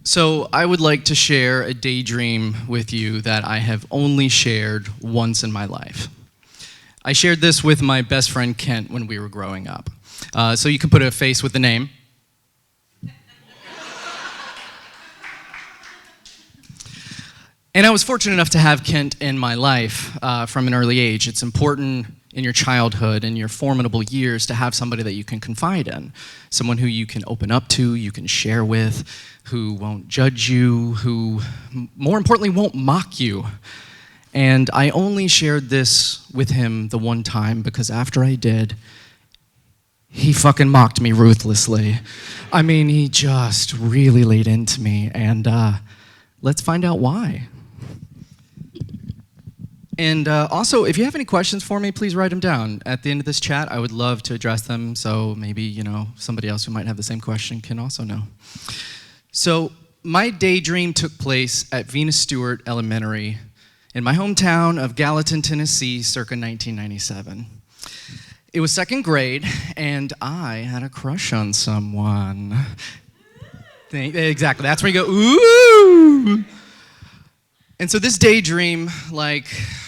So I would like to share a daydream with you that I have only shared once in my life. I shared this with my best friend Kent when we were growing up. So you can put a face with the name. And I was fortunate enough to have Kent in my life from an early age. It's important in your childhood and your formidable years to have somebody that you can confide in, someone who you can open up to, you can share with, who won't judge you, who, more importantly, won't mock you. And I only shared this with him the one time because after I did, he fucking mocked me ruthlessly. I mean, he just really laid into me, and let's find out why. And also, if you have any questions for me, please write them down. At the end of this chat, I would love to address them, so maybe, somebody else who might have the same question can also know. So, my daydream took place at Venus Stewart Elementary in my hometown of Gallatin, Tennessee, circa 1997. It was second grade, and I had a crush on someone. Exactly, that's where you go, ooh! And so this daydream, like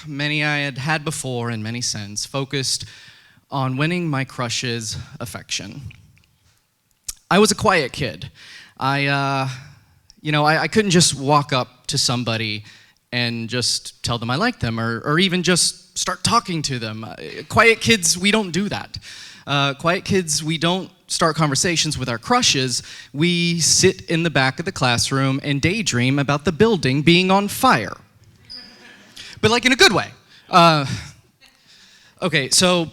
many I had had before and many since, focused on winning my crush's affection. I was a quiet kid. I couldn't just walk up to somebody and just tell them I liked them or even just start talking to them. Quiet kids, we don't do that. Quiet kids, we don't start conversations with our crushes. We sit in the back of the classroom and daydream about the building being on fire. But like in a good way. Okay, so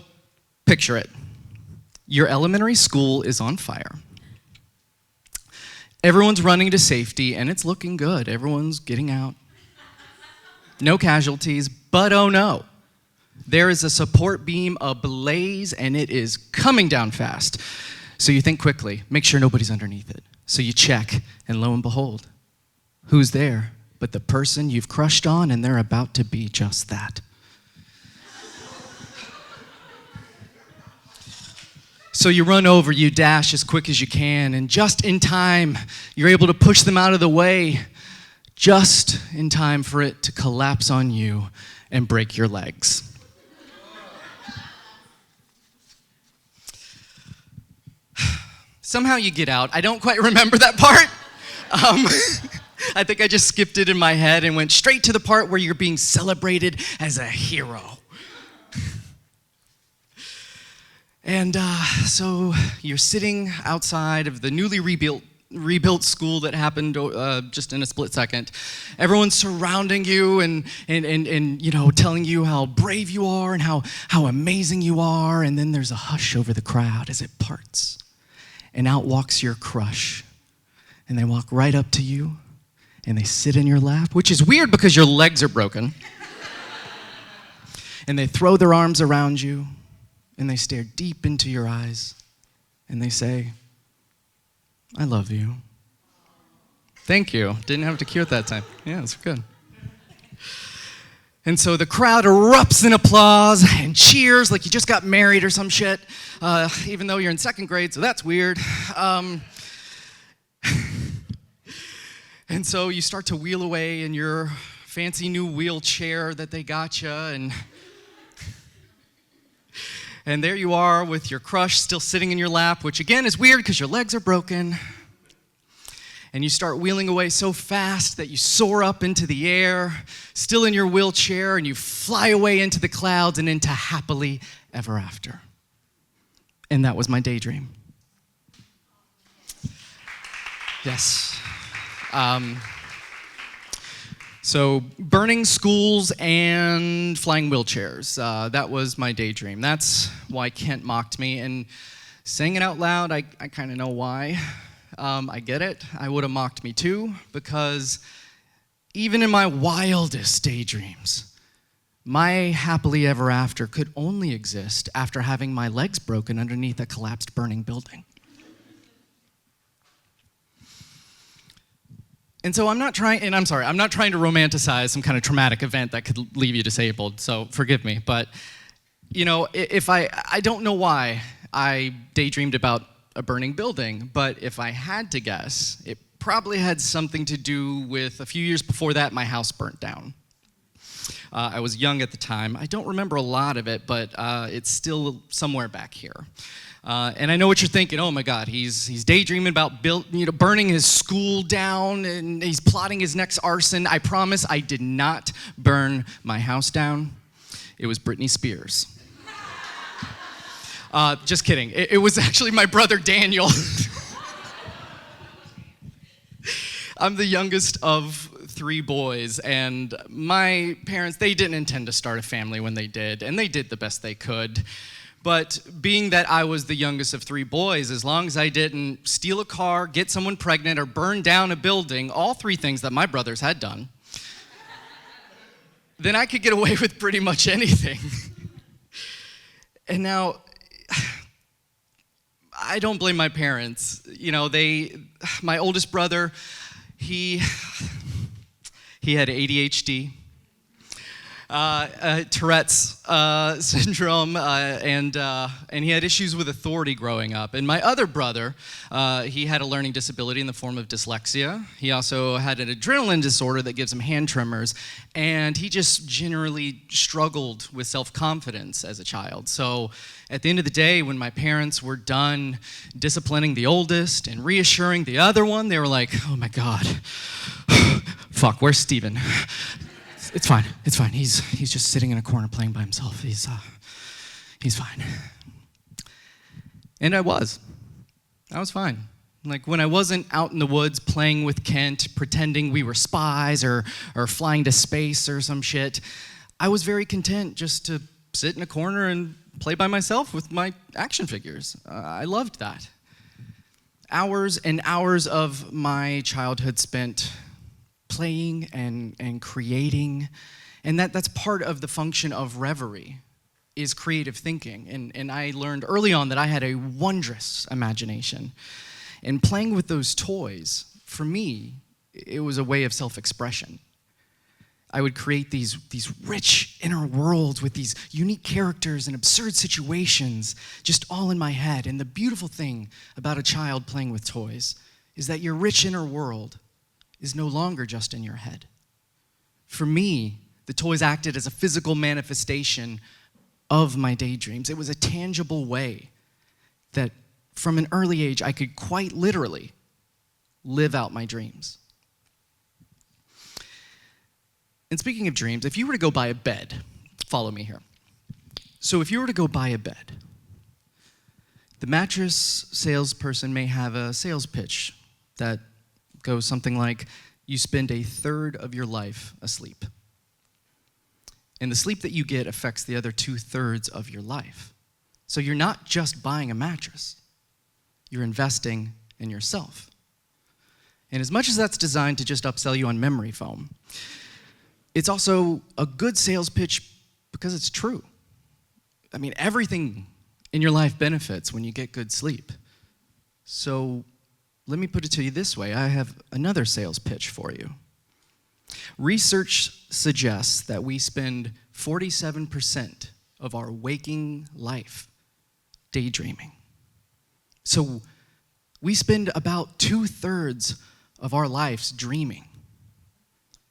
picture it. Your elementary school is on fire. Everyone's running to safety and it's looking good. Everyone's getting out. No casualties, but oh no. There is a support beam ablaze and it is coming down fast. So you think quickly, make sure nobody's underneath it. So you check, and lo and behold, who's there but the person you've crushed on, and they're about to be just that. So you run over, you dash as quick as you can, and just in time, you're able to push them out of the way, just in time for it to collapse on you and break your legs. Somehow you get out. I don't quite remember that part. I think I just skipped it in my head and went straight to the part where you're being celebrated as a hero. And so you're sitting outside of the newly rebuilt school that happened just in a split second. Everyone's surrounding you and telling you how brave you are and how amazing you are. And then there's a hush over the crowd as it parts. And out walks your crush. And they walk right up to you, and they sit in your lap, which is weird because your legs are broken. And they throw their arms around you, and they stare deep into your eyes, and they say, I love you. Thank you. Didn't have to cue it that time. Yeah, it's good. And so the crowd erupts in applause and cheers like you just got married or some shit, even though you're in second grade, so that's weird. And so you start to wheel away in your fancy new wheelchair that they got you, and there you are with your crush still sitting in your lap, which again is weird because your legs are broken. And you start wheeling away so fast that you soar up into the air, still in your wheelchair, and you fly away into the clouds and into happily ever after. And that was my daydream. Yes. So burning schools and flying wheelchairs, that was my daydream. That's why Kent mocked me. And saying it out loud, I kind of know why. I get it. I would have mocked me too, because even in my wildest daydreams, my happily ever after could only exist after having my legs broken underneath a collapsed burning building. And so I'm not trying to romanticize some kind of traumatic event that could leave you disabled, so forgive me. But, if I don't know why I daydreamed about a burning building. But if I had to guess, it probably had something to do with a few years before that, my house burnt down. I was young at the time. I don't remember a lot of it, but it's still somewhere back here. And I know what you're thinking. Oh my God, he's daydreaming about burning his school down, and he's plotting his next arson. I promise I did not burn my house down. It was Britney Spears. Just kidding. It was actually my brother Daniel. I'm the youngest of 3 boys, and my parents, they didn't intend to start a family when they did, and they did the best they could. But being that I was the youngest of 3 boys, as long as I didn't steal a car, get someone pregnant, or burn down a building, all 3 things that my brothers had done, then I could get away with pretty much anything. And now, I don't blame my parents. My oldest brother, he had ADHD, Tourette's syndrome, and he had issues with authority growing up. And my other brother, he had a learning disability in the form of dyslexia. He also had an adrenaline disorder that gives him hand tremors, and he just generally struggled with self-confidence as a child. So at the end of the day, when my parents were done disciplining the oldest and reassuring the other one, they were like, oh my God, fuck, where's Steven? It's fine. He's just sitting in a corner playing by himself. He's fine. And I was fine. Like when I wasn't out in the woods playing with Kent, pretending we were spies or flying to space or some shit, I was very content just to sit in a corner and play by myself with my action figures. I loved that. Hours and hours of my childhood spent playing and creating, and that's part of the function of reverie, is creative thinking. And I learned early on that I had a wondrous imagination. And playing with those toys, for me, it was a way of self-expression. I would create these rich inner worlds with these unique characters and absurd situations, just all in my head. And the beautiful thing about a child playing with toys is that your rich inner world is no longer just in your head. For me, the toys acted as a physical manifestation of my daydreams. It was a tangible way that from an early age I could quite literally live out my dreams. And speaking of dreams, if you were to go buy a bed, follow me here. So if you were to go buy a bed, the mattress salesperson may have a sales pitch that goes something like, you spend 1/3 of your life asleep. And the sleep that you get affects the other 2/3 of your life. So you're not just buying a mattress, you're investing in yourself. And as much as that's designed to just upsell you on memory foam, it's also a good sales pitch because it's true. I mean, everything in your life benefits when you get good sleep. So let me put it to you this way. I have another sales pitch for you. Research suggests that we spend 47% of our waking life daydreaming. So we spend about 2/3 of our lives dreaming.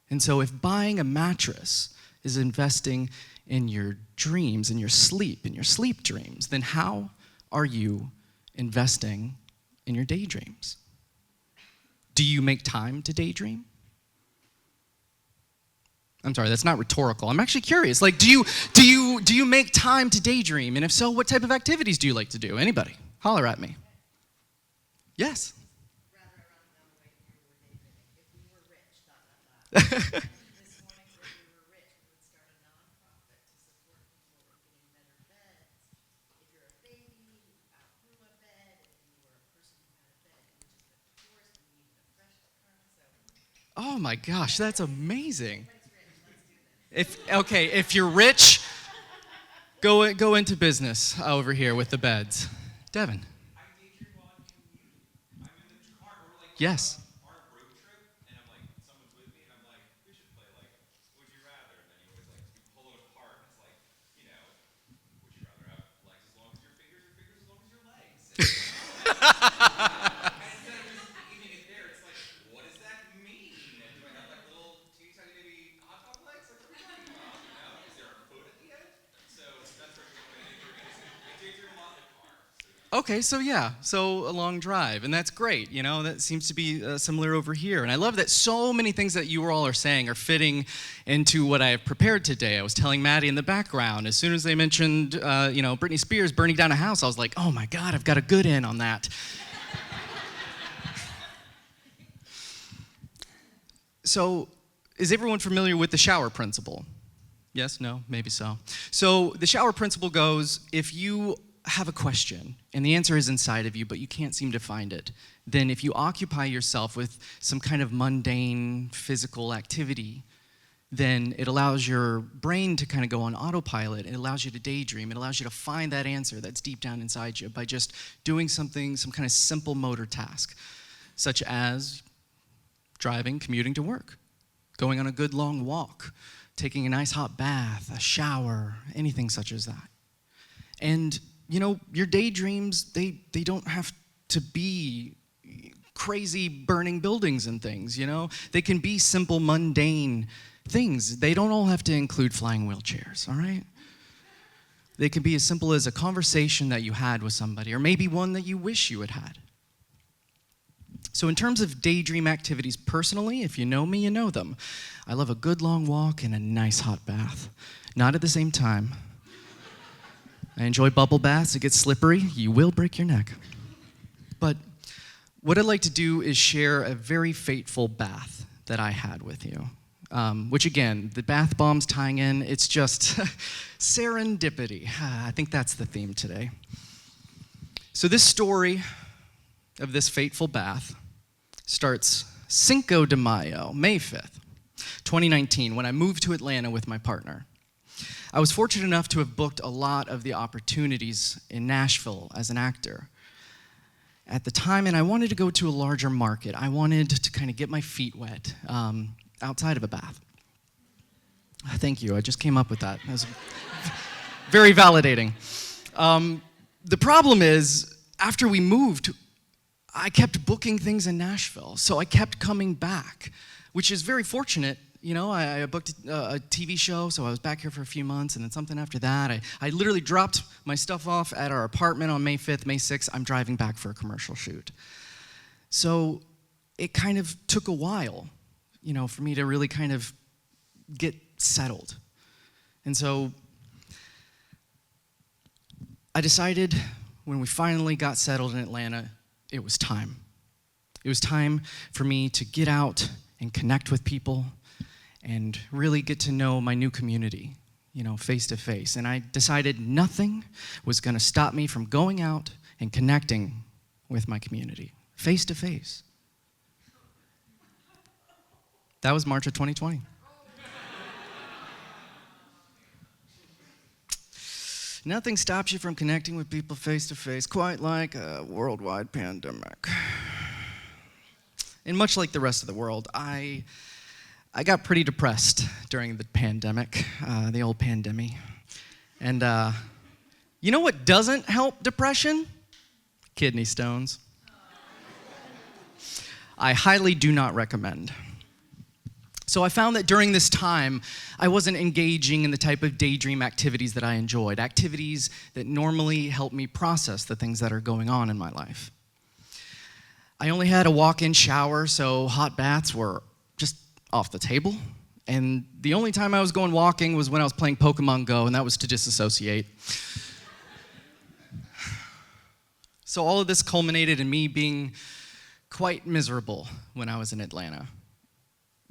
And so if buying a mattress is investing in your dreams, in your sleep dreams, then how are you investing in your daydreams? Do you make time to daydream? I'm sorry, that's not rhetorical. I'm actually curious. Like, do you make time to daydream? And if so, what type of activities do you like to do? Anybody? Holler at me. Yes. Rather, I run down the way you were daydreaming. If we were rich, This morning, if we were rich, we would start a nonprofit to support people in getting better beds. If you're a baby who outgrew a bed, if you were a person who had a bed, you were just a tourist and you needed a fresh current. Oh my gosh, that's amazing. Everybody's rich. Let's do this. If you're rich, go into business over here with the beds. Devin. I daydream while I'm commuting. I'm in the car, or like Yes. on a road trip, and I'm like, someone's with me, and I'm like, we should play like, would you rather? And then you always like, you pull it apart, and it's like, would you rather have legs as long as your fingers, or fingers as long as your legs? Okay, so yeah, so a long drive, and that's great. That seems to be similar over here. And I love that so many things that you all are saying are fitting into what I have prepared today. I was telling Maddie in the background, as soon as they mentioned, Britney Spears burning down a house, I was like, oh my God, I've got a good in on that. So, is everyone familiar with the shower principle? Yes, no, maybe so. So, the shower principle goes, if you have a question and the answer is inside of you, but you can't seem to find it, then if you occupy yourself with some kind of mundane physical activity, then it allows your brain to kind of go on autopilot. It allows you to daydream. It allows you to find that answer that's deep down inside you by just doing something, some kind of simple motor task, such as driving, commuting to work, going on a good long walk, taking a nice hot bath, a shower, anything such as that. And your daydreams, they don't have to be crazy burning buildings and things, They can be simple, mundane things. They don't all have to include flying wheelchairs, all right? They can be as simple as a conversation that you had with somebody, or maybe one that you wish you had had. So in terms of daydream activities personally, if you know me, you know them. I love a good long walk and a nice hot bath. Not at the same time. I enjoy bubble baths. It gets slippery. You will break your neck. But what I'd like to do is share a very fateful bath that I had with you. Which again, the bath bombs tying in, it's just serendipity. I think that's the theme today. So this story of this fateful bath starts Cinco de Mayo, May 5th, 2019, when I moved to Atlanta with my partner. I was fortunate enough to have booked a lot of the opportunities in Nashville as an actor at the time, and I wanted to go to a larger market. I wanted to kind of get my feet wet outside of a bath. Thank you, I just came up with that. That was very validating. The problem is, after we moved, I kept booking things in Nashville, so I kept coming back, which is very fortunate. I booked a TV show, so I was back here for a few months, and then something after that. I literally dropped my stuff off at our apartment on May 5th, May 6th. I'm driving back for a commercial shoot. So it kind of took a while, for me to really kind of get settled. And so I decided when we finally got settled in Atlanta, it was time. It was time for me to get out and connect with people and really get to know my new community, face to face. And I decided nothing was going to stop me from going out and connecting with my community, face to face. That was March of 2020. Nothing stops you from connecting with people face to face, quite like a worldwide pandemic. And much like the rest of the world, I got pretty depressed during the pandemic, the old pandemic. And you know what doesn't help depression? Kidney stones. I highly do not recommend. So I found that during this time, I wasn't engaging in the type of daydream activities that I enjoyed, activities that normally help me process the things that are going on in my life. I only had a walk-in shower, so hot baths were just off the table. And the only time I was going walking was when I was playing Pokemon Go, and that was to disassociate. So all of this culminated in me being quite miserable when I was in Atlanta.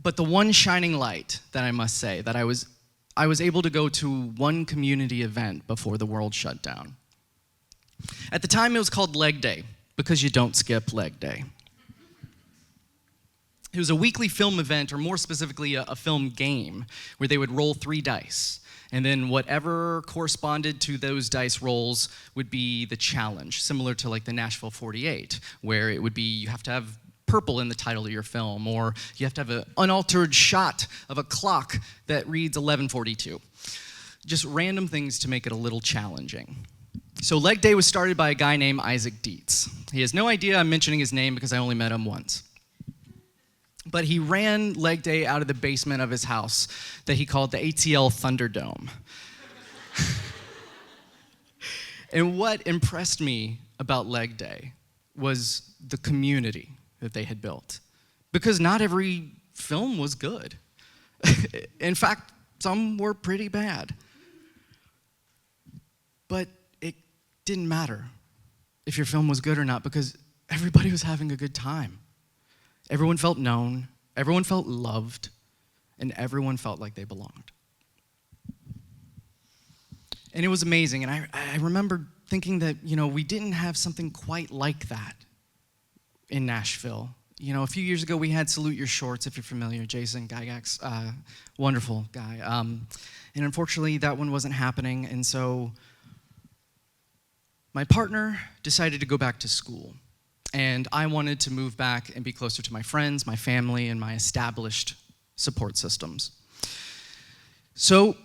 But the one shining light that I must say, that I was able to go to one community event before the world shut down. At the time, it was called Leg Day, because you don't skip Leg Day. It was a weekly film event, or more specifically, a film game, where they would roll 3 dice. And then whatever corresponded to those dice rolls would be the challenge, similar to like the Nashville 48, where it would be you have to have purple in the title of your film, or you have to have an unaltered shot of a clock that reads 11:42. Just random things to make it a little challenging. So Leg Day was started by a guy named Isaac Dietz. He has no idea I'm mentioning his name because I only met him once. But he ran Leg Day out of the basement of his house that he called the ATL Thunderdome. And what impressed me about Leg Day was the community that they had built. Because not every film was good. In fact, some were pretty bad. But it didn't matter if your film was good or not, because everybody was having a good time. Everyone felt known, everyone felt loved, and everyone felt like they belonged. And it was amazing, and I remember thinking that, we didn't have something quite like that in Nashville. A few years ago we had Salute Your Shorts, if you're familiar, Jason Gygax, wonderful guy. And unfortunately that one wasn't happening, and so my partner decided to go back to school. And I wanted to move back and be closer to my friends, my family, and my established support systems. So,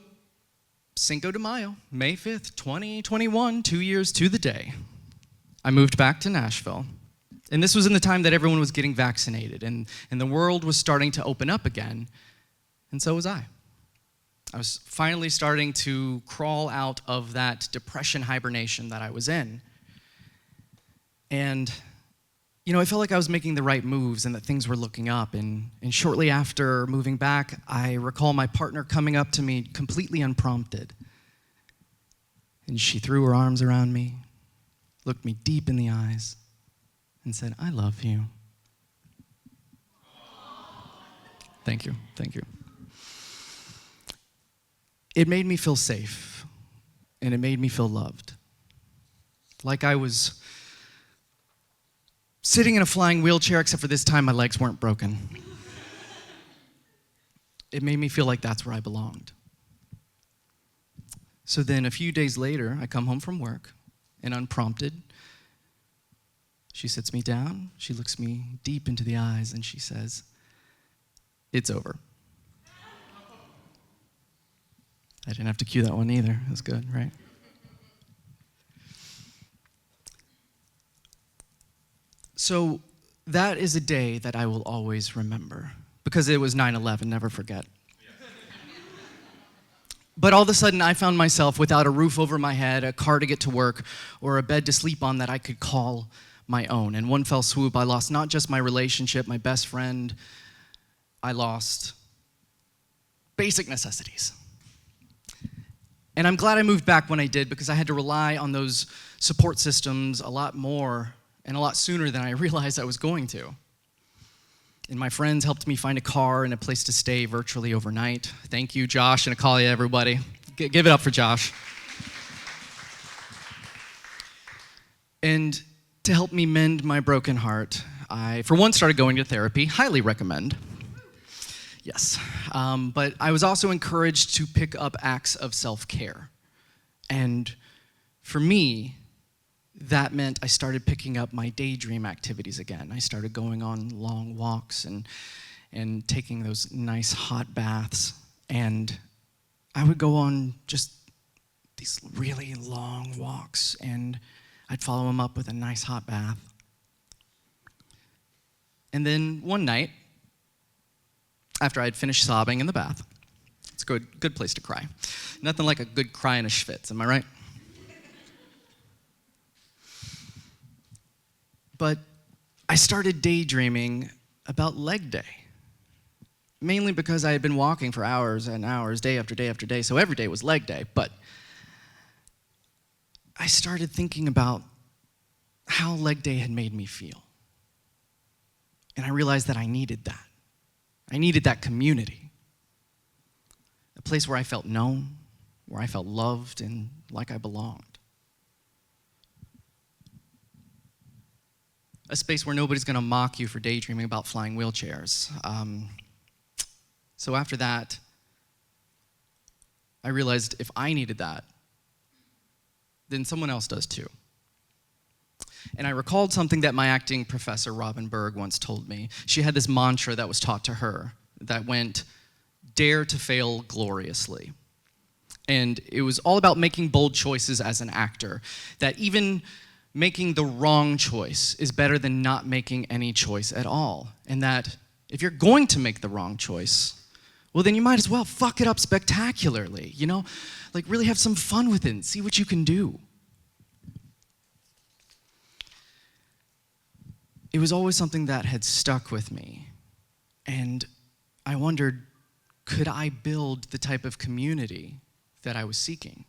Cinco de Mayo, May 5th, 2021, 2 years to the day, I moved back to Nashville. And this was in the time that everyone was getting vaccinated, and the world was starting to open up again, and so was I. I was finally starting to crawl out of that depression hibernation that I was in. And I felt like I was making the right moves and that things were looking up. And shortly after moving back, I recall my partner coming up to me completely unprompted. And she threw her arms around me, looked me deep in the eyes, and said, "I love you." Thank you, thank you. It made me feel safe, and it made me feel loved. Like I was sitting in a flying wheelchair, except for this time my legs weren't broken. It made me feel like that's where I belonged. So then a few days later, I come home from work, and unprompted, she sits me down, she looks me deep into the eyes, and she says, "It's over." I didn't have to cue that one either. It was good, right? So that is a day that I will always remember, because it was 9/11, never forget. But all of a sudden, I found myself without a roof over my head, a car to get to work, or a bed to sleep on that I could call my own. In one fell swoop, I lost not just my relationship, my best friend, I lost basic necessities. And I'm glad I moved back when I did, because I had to rely on those support systems a lot more and a lot sooner than I realized I was going to. And my friends helped me find a car and a place to stay virtually overnight. Thank you, Josh and Akalia, everybody. Give it up for Josh. And to help me mend my broken heart, I, for one, started going to therapy. Highly recommend. Yes. But I was also encouraged to pick up acts of self-care. And for me, that meant I started picking up my daydream activities again. I started going on long walks and taking those nice hot baths. And I would go on just these really long walks, and I'd follow them up with a nice hot bath. And then one night, after I'd finished sobbing in the bath, it's a good place to cry. Nothing like a good cry and a schwitz, am I right? But I started daydreaming about Leg Day, mainly because I had been walking for hours and hours, day after day after day, so every day was Leg Day. But I started thinking about how Leg Day had made me feel. And I realized that I needed that. I needed that community, a place where I felt known, where I felt loved and like I belonged. A space where nobody's gonna mock you for daydreaming about flying wheelchairs. So after that, I realized if I needed that, then someone else does too. And I recalled something that my acting professor, Robin Berg, once told me. She had this mantra that was taught to her that went, "Dare to fail gloriously." And it was all about making bold choices as an actor, that even making the wrong choice is better than not making any choice at all. And that if you're going to make the wrong choice, well, then you might as well fuck it up spectacularly, Like really have some fun with it and see what you can do. it was always something that had stuck with me. And I wondered, could I build the type of community that I was seeking?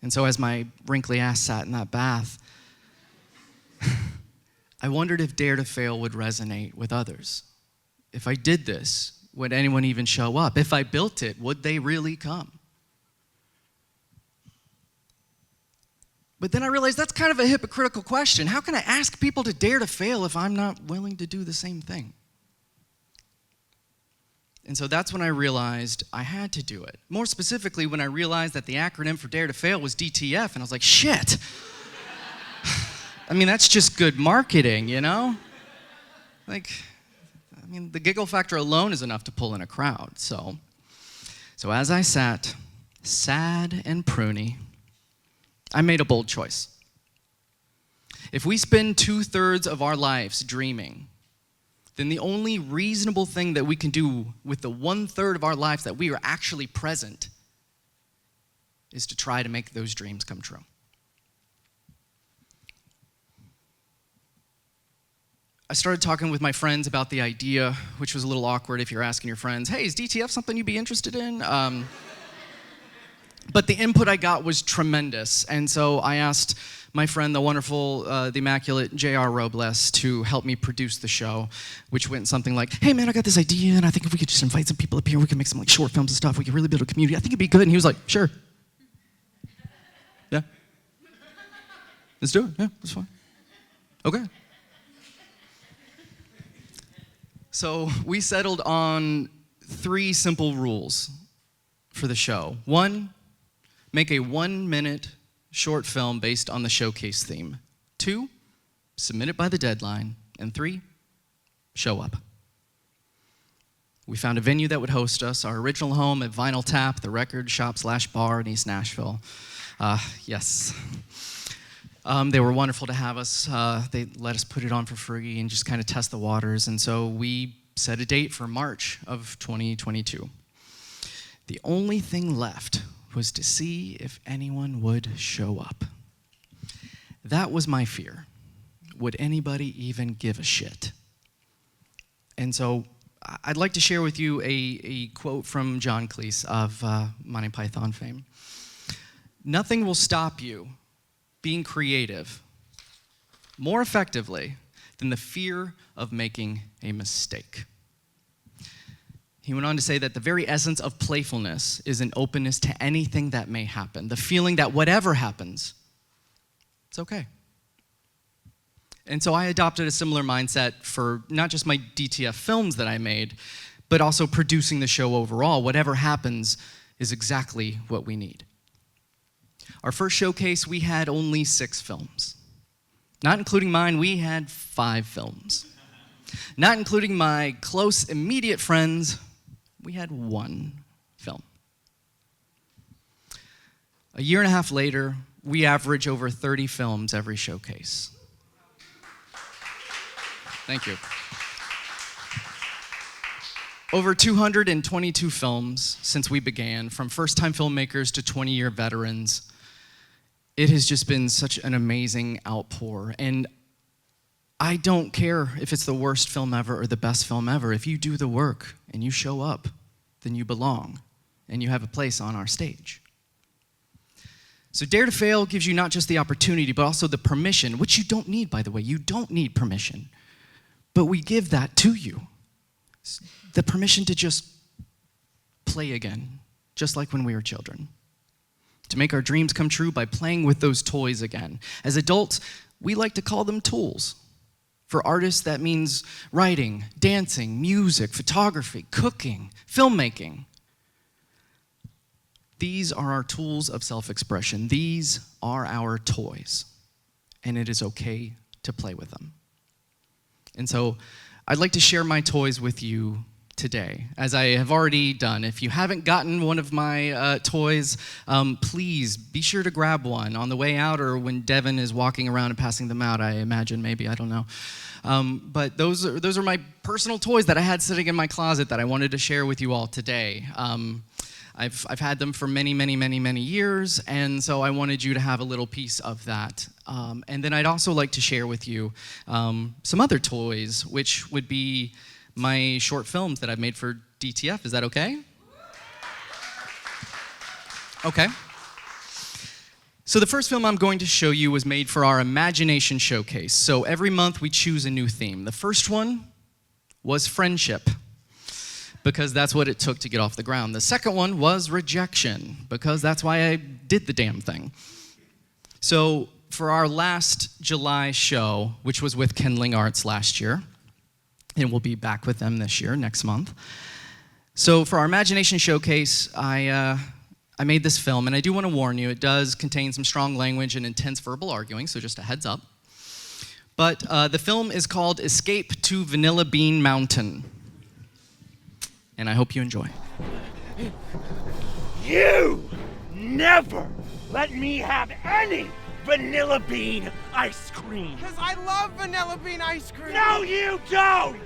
And so as my wrinkly ass sat in that bath, I wondered if Dare to Fail would resonate with others. If I did this, would anyone even show up? If I built it, would they really come? But then I realized that's kind of a hypocritical question. How can I ask people to dare to fail if I'm not willing to do the same thing? And so that's when I realized I had to do it. More specifically, when I realized that the acronym for Dare to Fail was DTF, and I was like, shit. I mean, that's just good marketing, you know? Like, I mean, the giggle factor alone is enough to pull in a crowd. So as I sat, sad and pruny, I made a bold choice. If we spend 2/3 of our lives dreaming, then the only reasonable thing that we can do with the 1/3 of our lives that we are actually present is to try to make those dreams come true. I started talking with my friends about the idea, which was a little awkward if you're asking your friends, hey, is DTF something you'd be interested in? But the input I got was tremendous. And so I asked my friend, the wonderful, the immaculate J.R. Robles, to help me produce the show, which went something like, hey man, I got this idea, and I think if we could just invite some people up here, we could make some like short films and stuff, we could really build a community. I think it'd be good. And he was like, sure. Yeah. Let's do it. Yeah, that's fine. Okay. So we settled on 3 simple rules for the show. 1, make a 1-minute short film based on the showcase theme. 2, submit it by the deadline. And 3, show up. We found a venue that would host us, our original home at Vinyl Tap, the record shop/bar in East Nashville. Yes. They were wonderful to have us. They let us put it on for free and just kind of test the waters. And so we set a date for March of 2022. The only thing left was to see if anyone would show up. That was my fear. Would anybody even give a shit? And so I'd like to share with you a quote from John Cleese of Monty Python fame. Nothing will stop you being creative more effectively than the fear of making a mistake. He went on to say that the very essence of playfulness is an openness to anything that may happen, the feeling that whatever happens, it's okay. And so I adopted a similar mindset for not just my DTF films that I made, but also producing the show overall. Whatever happens is exactly what we need. Our first showcase, we had only 6 films. Not including mine, we had 5 films. Not including my close, immediate friends, we had 1 film. A year and a half later, we average over 30 films every showcase. Thank you. Over 222 films since we began, from first-time filmmakers to 20-year veterans. It has just been such an amazing outpour. And I don't care if it's the worst film ever or the best film ever. If you do the work and you show up, then you belong and you have a place on our stage. So Dare to Fail gives you not just the opportunity, but also the permission, which you don't need, by the way. You don't need permission. But we give that to you. The permission to just play again, just like when we were children. To make our dreams come true by playing with those toys again. As adults, we like to call them tools. For artists, that means writing, dancing, music, photography, cooking, filmmaking. These are our tools of self-expression. These are our toys. And it is okay to play with them. And so I'd like to share my toys with you today, as I have already done. If you haven't gotten one of my toys, please be sure to grab one on the way out or when Devin is walking around and passing them out, I imagine, maybe, I don't know. But those are my personal toys that I had sitting in my closet that I wanted to share with you all today. I've had them for many, many, many, many years, and so I wanted you to have a little piece of that. And then I'd also like to share with you some other toys, which would be my short films that I've made for DTF. Is that okay? Okay. So the first film I'm going to show you was made for our Imagination Showcase. So every month we choose a new theme. The first one was friendship, because that's what it took to get off the ground. The second one was rejection, because that's why I did the damn thing. So for our last July show, which was with Kindling Arts last year, and we'll be back with them this year, next month. So for our Imagination Showcase, I made this film, and I do want to warn you, it does contain some strong language and intense verbal arguing, so just a heads up. But the film is called Escape to Vanilla Bean Mountain. And I hope you enjoy. You never let me have any vanilla bean ice cream. Because I love vanilla bean ice cream. No, you don't!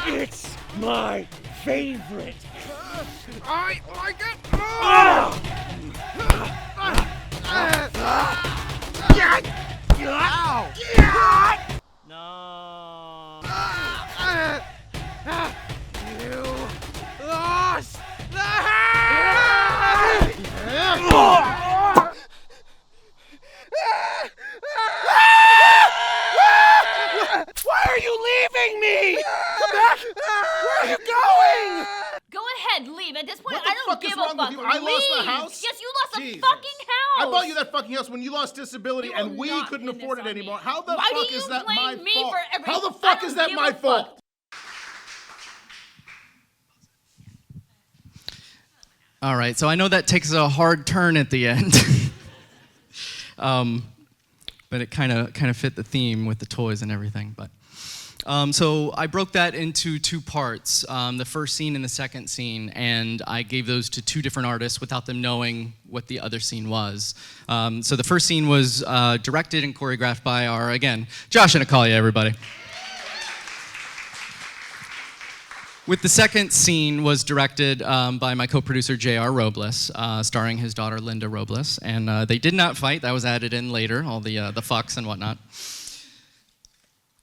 It's my favorite. I like it. Ow! No. You lost the Why are you leaving me? Come back! Where are you going? Go ahead, leave. At this point, What the I don't fuck give is a wrong fuck. with you? I lost the Leave. house? Yes, you lost Jesus. the fucking house. I bought you that fucking house when you lost disability You and will we not couldn't pin afford this it on me. anymore. How the Why fuck do you is that blame my me fault? for every- How the I fuck don't is that give my a fuck. fault? All right, so I know that takes a hard turn at the end. But it kind of fit the theme with the toys and everything. But so I broke that into two parts, the first scene and the second scene, and I gave those to two different artists without them knowing what the other scene was. So the first scene was directed and choreographed by our, again, Josh and Akalia, everybody. With the second scene was directed by my co-producer J.R. Robles, starring his daughter Linda Robles, and they did not fight. That was added in later, all the fucks and whatnot.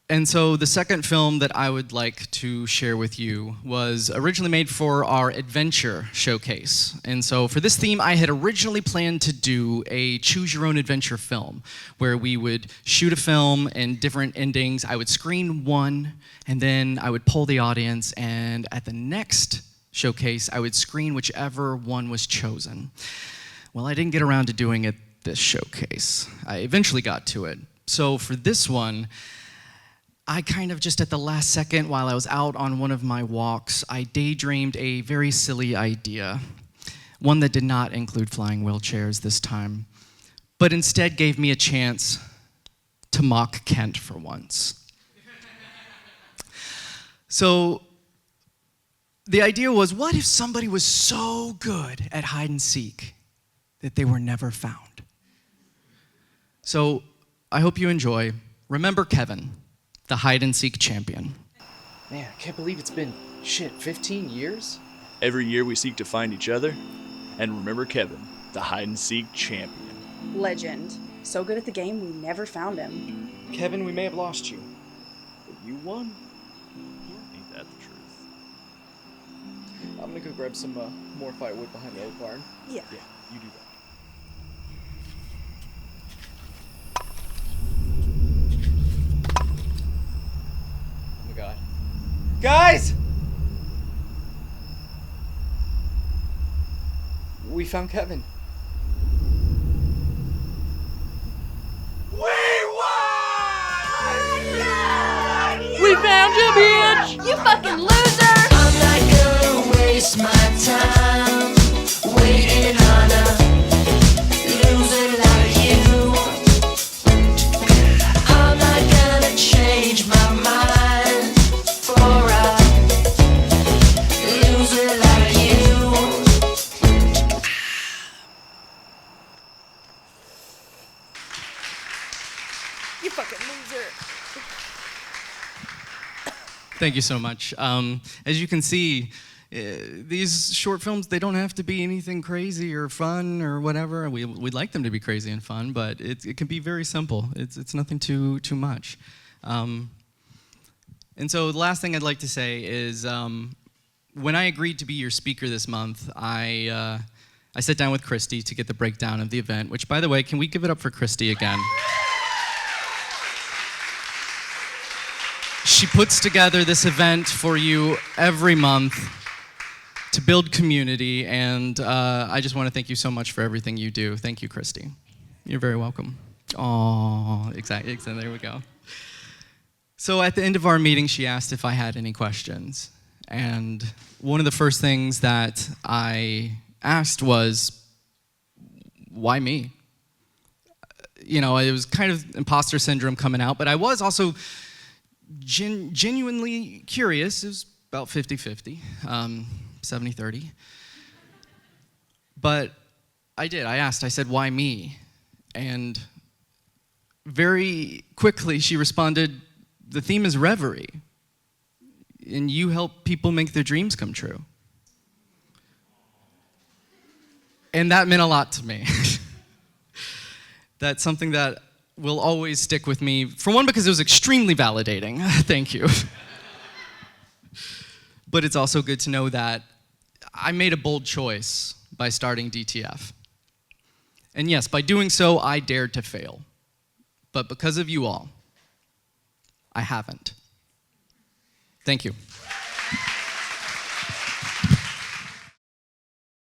And so the second film that I would like to share with you was originally made for our adventure showcase. And so for this theme, I had originally planned to do a choose your own adventure film where we would shoot a film and different endings. I would screen one, and then I would poll the audience, and at the next showcase, I would screen whichever one was chosen. Well, I didn't get around to doing it this showcase. I eventually got to it. So for this one, I kind of just at the last second, while I was out on one of my walks, I daydreamed a very silly idea, one that did not include flying wheelchairs this time, but instead gave me a chance to mock Kent for once. So the idea was, what if somebody was so good at hide and seek that they were never found? So I hope you enjoy. Remember Kevin, the hide-and-seek champion. Man, I can't believe it's been, 15 years? Every year we seek to find each other and remember Kevin, the hide-and-seek champion. Legend. So good at the game, we never found him. Kevin, we may have lost you, but you won. Ain't that the truth? I'm gonna go grab some more firewood behind the oak barn. Yeah. Yeah, you do that. Oh my god. Guys! We found Kevin. We found you, bitch! You fucking loser! I'm not gonna waste my time waiting on a loser like you. I'm not gonna change my mind for a loser like you. You fucking loser. Thank you so much. As you can see, these short films, they don't have to be anything crazy or fun or whatever. We'd like them to be crazy and fun, but it can be very simple. It's nothing too much. And so the last thing I'd like to say is, when I agreed to be your speaker this month, I sat down with Christy to get the breakdown of the event, which, by the way, can we give it up for Christy again? She puts together this event for you every month to build community, and I just want to thank you so much for everything you do. Thank you, Christy. You're very welcome. Oh, exactly. There we go. So at the end of our meeting, she asked if I had any questions. And one of the first things that I asked was, why me? You know, it was kind of imposter syndrome coming out, but I was also genuinely curious. It was about 50-50, 70-30. But I asked, I said, why me? And very quickly she responded, the theme is reverie, and you help people make their dreams come true. And that meant a lot to me. That's something that will always stick with me, for one, because it was extremely validating. Thank you. But it's also good to know that I made a bold choice by starting DTF. And yes, by doing so, I dared to fail. But because of you all, I haven't. Thank you.